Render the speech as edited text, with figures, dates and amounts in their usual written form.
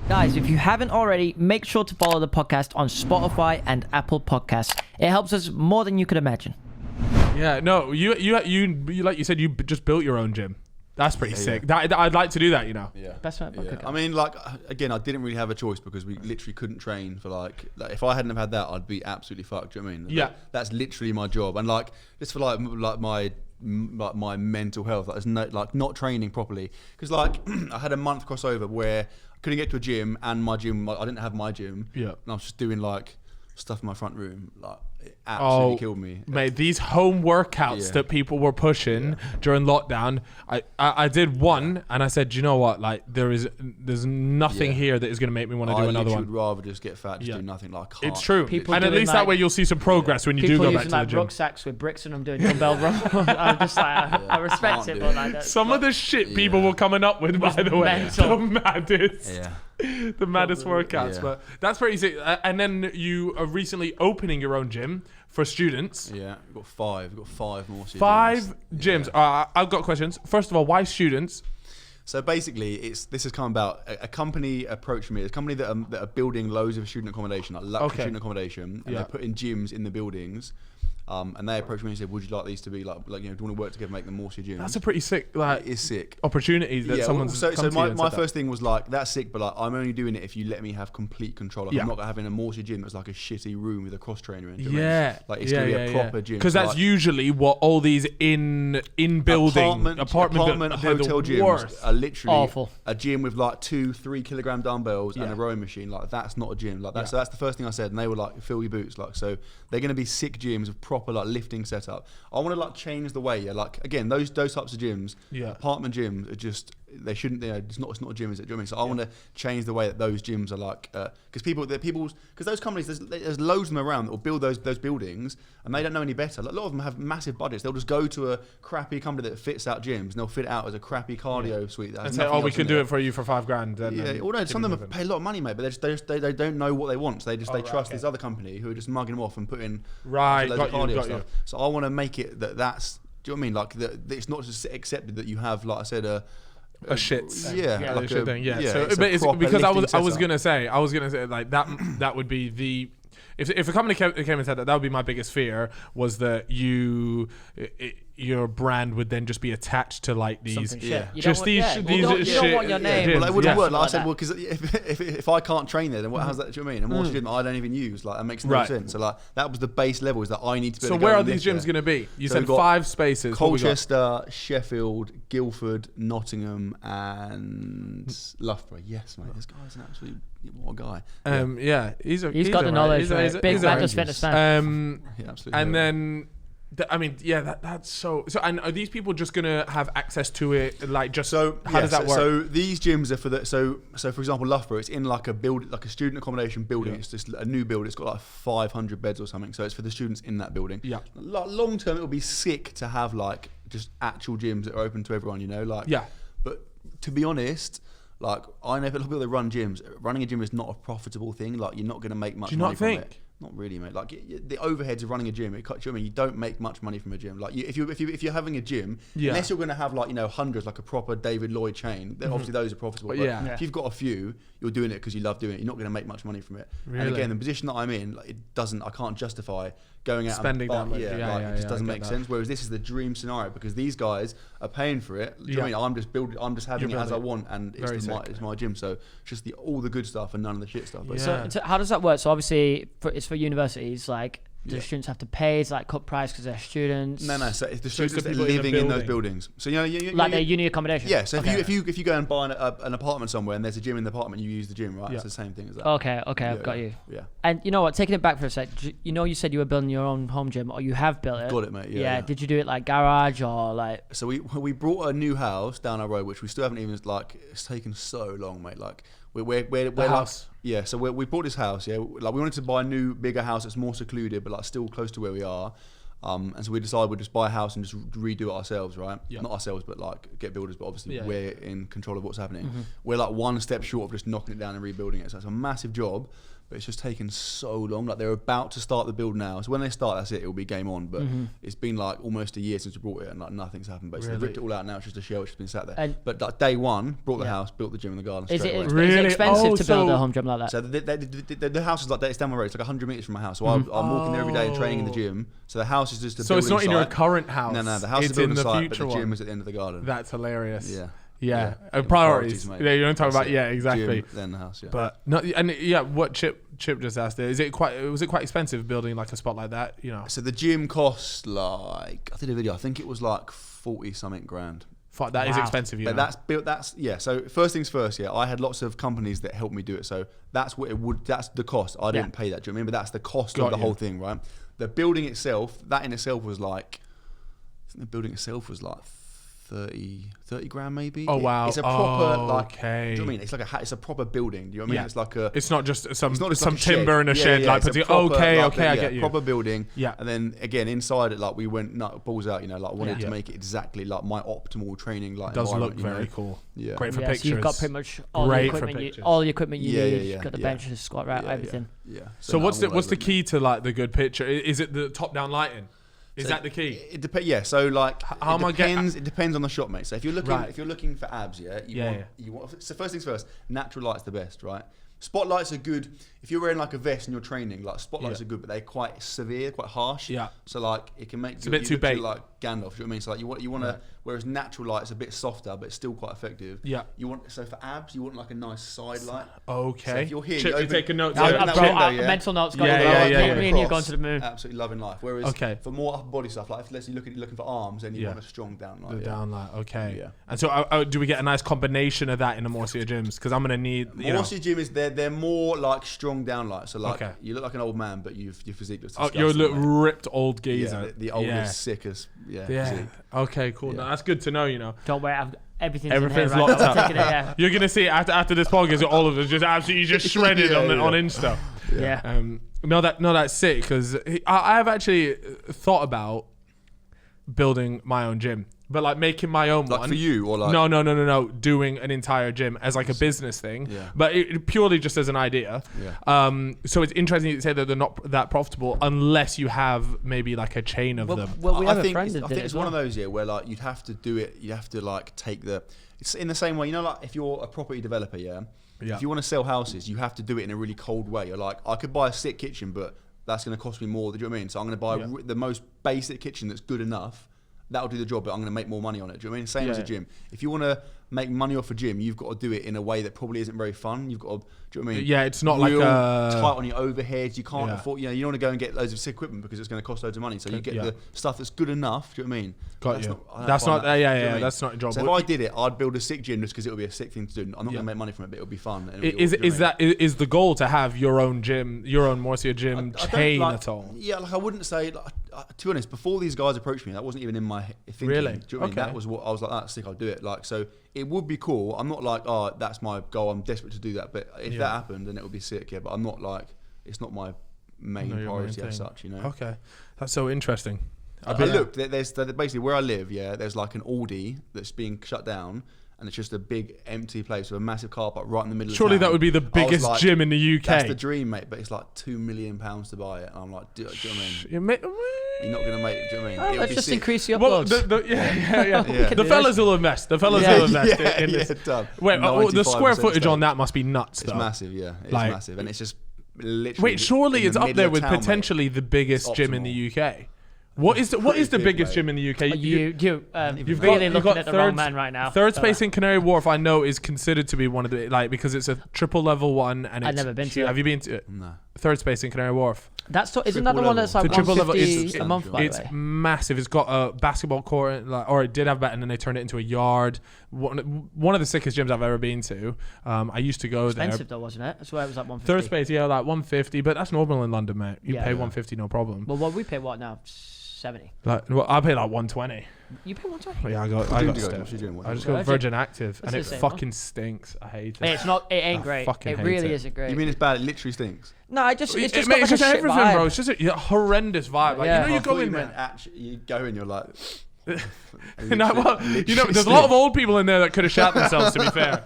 Guys, if you haven't already, make sure to follow the podcast on Spotify and Apple Podcasts. It helps us more than you could imagine. Yeah, no, you like you said, you just built your own gym. That's pretty sick. Yeah. I'd like to do that, Yeah. Best man. Yeah. I mean, like, again, I didn't really have a choice because we literally couldn't train for like if I hadn't have had that, I'd be absolutely fucked. Do you know what I mean? Yeah. That's literally my job, and like just for like my mental health, like there's no like not training properly because like I had a month crossover where I couldn't get to a gym and my gym, I didn't have my gym. Yeah. And I was just doing like stuff in my front room, like it absolutely killed me. Mate, these home workouts that people were pushing during lockdown, I did one and I said, do you know what? Like there's nothing here that is going to make me want to do another one. I would rather just get fat, just do nothing. Like it's true, People and at least that way you'll see some progress when you do go back to the gym. People using rucksacks with bricks and I'm doing dumbbell row. I'm just like, I respect it, but like some of the shit people were coming up with, by the way, the maddest. Yeah. The maddest workouts, but that's pretty sick. And then you are recently opening your own gym for students. Yeah, we've got five more students. 5 gyms. I've got questions. First of all, why students? So basically, this has come about. A company approached me. It's a company that are building loads of student accommodation, like luxury student accommodation, and they're putting gyms in the buildings. And they approached me and said, "Would you like these to be like do you want to work together, make them more gyms?" That's a pretty sick it is sick opportunity that someone's so come to you and my said first thing was like, that's sick, but like I'm only doing it if you let me have complete control. Like, I'm not having a Morsia gym that's like a shitty room with a cross trainer in. Like it's gonna be a proper gym. Because that's like, usually what all these in building apartment hotel gyms worst. are literally awful. A gym with like 2-3 kilogram dumbbells and a rowing machine. Like that's not a gym. Like that. So that's the first thing I said, and they were like, "Fill your boots." Like so, they're gonna be sick gyms with proper like lifting setup. I want to like change the way. Like again, those types of gyms, apartment gyms are just they shouldn't. It's not a gym, is it? Do you know what I mean? So I want to change the way that those gyms are like because those companies there's loads of them around that will build those buildings and they don't know any better. Like, a lot of them have massive budgets. They'll just go to a crappy company that fits out gyms and they'll fit it out as a crappy cardio suite. And say, "Oh, we can do it for you for $5,000." Yeah, although some of them pay a lot of money, mate, but they don't know what they want. So they trust this other company who are just mugging them off and putting loads of cardio stuff. So I want to make it that's. Do you know what I mean? Like it's not just accepted that you have, like I said, a shits. Yeah, like shit thing. Yeah. So, it's because I was gonna say like that would be the. If a company came and said that would be my biggest fear, was that your brand would then just be attached to like these these shit. You don't want your name. Well, that wouldn't work. Like I said, well, because if I can't train there, then how's that? Do you know what I mean? And more gym I don't even use. Like that makes no sense. So like that was the base level, is that I need to. So where are these gyms going to be? You said 5 spaces. Colchester, Sheffield, Guildford, Nottingham, and Loughborough. Yes, mate. This guy's an absolute what a guy. He's got the knowledge. Big MattDoesFitness fan. Yeah, absolutely. And then. That's so. And are these people just gonna have access to it? Like, just how does that work? So these gyms are for the so for example, Loughborough, it's in like a student accommodation building. It's just a new build. It's got like 500 beds or something. So it's for the students in that building. Yeah. Long term, it will be sick to have like just actual gyms that are open to everyone. You know, like. Yeah. But to be honest. Like I know a lot of people that run gyms. Running a gym is not a profitable thing. Like you're not going to make much money from it. Not really, mate. Like the overheads of running a gym, you don't make much money from a gym. Like if you're having a gym, unless you're going to have like hundreds, like a proper David Lloyd chain, then obviously those are profitable. But if you've got a few, you're doing it because you love doing it. You're not going to make much money from it. Really? And again, the position that I'm in, like I can't justify going out spending that much. It just doesn't make sense. Whereas this is the dream scenario because these guys are paying for it. Do you know what I mean? I'm just having it as I want, and it's my gym. So just all the good stuff and none of the shit stuff. So how does that work? So obviously it's for universities. Like, do students have to pay? It's like cut price because they're students? No. So if the students are living in those buildings, so like their uni accommodation. Yeah. So if you go and buy an apartment somewhere and there's a gym in the apartment, you use the gym, right? It's the same thing as that. Okay, I've got you. Yeah. And you know what? Taking it back for a sec. You said you were building your own home gym, or you have built it. Got it, mate. Yeah. Did you do it like garage or like? So we brought a new house down our road, which we still haven't even it's taken so long, mate. Like. We're house. Yeah, so we bought this house. Yeah, like we wanted to buy a new, bigger house that's more secluded, but like still close to where we are. And so we decided we'd just buy a house and just redo it ourselves, right? Yeah. Not ourselves, but like get builders. But obviously we're in control of what's happening. We're like one step short of just knocking it down and rebuilding it. So it's a massive job. but it's just taken so long. Like they're about to start the build now, so when they start, that's it. It'll be game on. But it's been like almost a year since we brought it, and like nothing's happened. Basically, they ripped it all out now. It's just a shell which has been sat there. But like day one, brought the house, built the gym and the garden. Is it Really? expensive to build a home gym like that? So the house is like that. It's down my road. It's like 100 meters from my house. So I'm walking there every day and training in the gym. So the house is just a building it's not in your site. current house. No, the house is a building site, but the gym is at the end of the garden. That's hilarious. Yeah. Priorities. mate. Yeah, you don't talk That's about it. exactly. Gym, then the house. Yeah. But no, and what Chip just asked there, was it quite expensive building like a spot like that? You know, So the gym cost like, I did a video. I think it was like 40 something grand. fuck, that is expensive. But that's built. That's So first things first. I had lots of companies that helped me do it. So that's what it would. That's the cost. I didn't pay that. Do you know what I mean? But that's the cost of the whole thing, right? The building itself, that in itself was like, I think the building itself was like 30 grand maybe. Oh wow! It's a proper like. Okay. Do you know what I mean? It's like it's a proper building. Do you know what I mean? It's like a. It's not just some Like a timber shed. in a shed. Like, it's a proper, okay, like I get you. Proper building. Yeah. And then again inside it, like we went balls out. Like I wanted to make it exactly like my optimal training. Like it does look environment, very cool. Yeah. Great for So pictures. you've got pretty much all the Great for equipment. pictures. All the equipment you need. Yeah. You've got the bench, the squat rack, everything. Yeah. So no, what's I'm all the over key it. to like the good picture? Is it the top down lighting? Is So that the key? It depends. Yeah. So like, How am I it depends on the shot, mate. So if you're looking for abs, you want. So first things first, natural light's the best, right? Spotlights are good if you're wearing like a vest and you're training. Like spotlights are good, but they're quite severe, quite harsh. Yeah. So like it can make It's a bit too look bait. like Gandalf. You know what I mean? So like you want to. Whereas natural light's a bit softer, but it's still quite effective. Yeah. So for abs, you want like a nice side light. Okay. So if you're here, Chip, you're taking notes. Yeah, here. I've got mental notes. Got Yeah. Me and you going to the moon. Absolutely loving life. Whereas for more upper body stuff, like if let's say you're looking for arms, then you want a strong down light. The down light. Okay. Yeah. And so do we get a nice combination of that in the Morsia gyms? Because I'm gonna need. Morsia gym is they're more like strong down light. So like you look like an old man, but your physique looks disgusting. You look mate. ripped old geezer. Yeah, the oldest, sickest. Physique. Okay, cool. No, that's good to know. Don't worry, everything's Everything's in here, locked right? up. Taking it, yeah. You're gonna see after this podcast, all of us just absolutely shredded on Insta. Yeah. That's sick because I have actually thought about building my own gym, but like making my own Like one. for you or like No. Doing an entire gym as like a business thing, but it purely just as an idea. So it's interesting to say that they're not that profitable unless you have maybe like a chain of them. Well, we have I a think friend that did it it's as one well. of those where like you'd have to do it. You have to like take the. It's in the same way, like if you're a property developer, if you want to sell houses, you have to do it in a really cold way. You're like, I could buy a sick kitchen, but that's going to cost me more. Do you know what I mean? So I'm going to buy the most basic kitchen that's good enough. That'll do the job, but I'm going to make more money on it. Do you know what I mean? Same as a gym. If you want to make money off a gym, you've got to do it in a way that probably isn't very fun. You've got to, do you know what I mean? Yeah, it's not real like a tight on your overheads. You can't afford. You don't want to go and get loads of sick equipment because it's going to cost loads of money. So you get the stuff that's good enough. Do you know what I mean? Got you. That's not That's not a job. So if I did it, I'd build a sick gym just because it would be a sick thing to do. I'm not going to make money from it, but it'll be fun. Is the goal to have your own gym, your own Morsia gym chain at all? Yeah, like I wouldn't say. To be honest, before these guys approached me, that wasn't even in my thinking. Really? Do you know what I mean? That was what I was like. That's sick. I'll do it. Like so, it would be cool. I'm not like, oh, that's my goal. I'm desperate to do that. But if that happened, then it would be sick. Yeah, but I'm not like, it's not my main priority as such. You know. Okay, that's so interesting. I looked. There's basically where I live. Yeah, there's like an Aldi that's being shut down. And it's just a big empty place with a massive car park right in the middle Surely of town. that would be the biggest gym in the UK. That's the dream, mate. But it's like £2 million to buy it. And I'm like, do you know what I mean? You're not going to make it. Do you know what I mean? Let's just increase the Well, uploads. the fellas will invest. The fellas will invest in this. Done. Wait, the square footage on that must be nuts, though. It's massive, yeah. It's massive. And it's just literally. Wait, surely it's up there with potentially the biggest gym in the UK. What is the biggest gym in the UK? You've really looking at the wrong man right now. Third space in Canary Wharf, I know, is considered to be one of the because it's a triple level one, and I've never been to it. Have you been to it? No. Third space in Canary Wharf. Isn't that the one that's like the triple level? $150 a month? By the way, it's massive. It's got a basketball court, or it did have that, and then they turned it into a yard. One of the sickest gyms I've ever been to. I used to go there. Expensive though, wasn't it? That's why it was like $150. Third space, like $150, but that's normal in London, mate. You pay $150, no problem. Well, what we pay now? 70. I pay like 120. You pay 120? Yeah, I got stuff. I just go Virgin Active, and it fucking stinks. I hate it. It's not. It ain't great. It really isn't great. You mean it's bad? It literally stinks. No, it's just got like it's just a shit everything, vibe. bro. It's just a horrendous vibe. Like you go in there. You go in, you're like. There's a lot of old people in there that could have shot themselves. To be fair,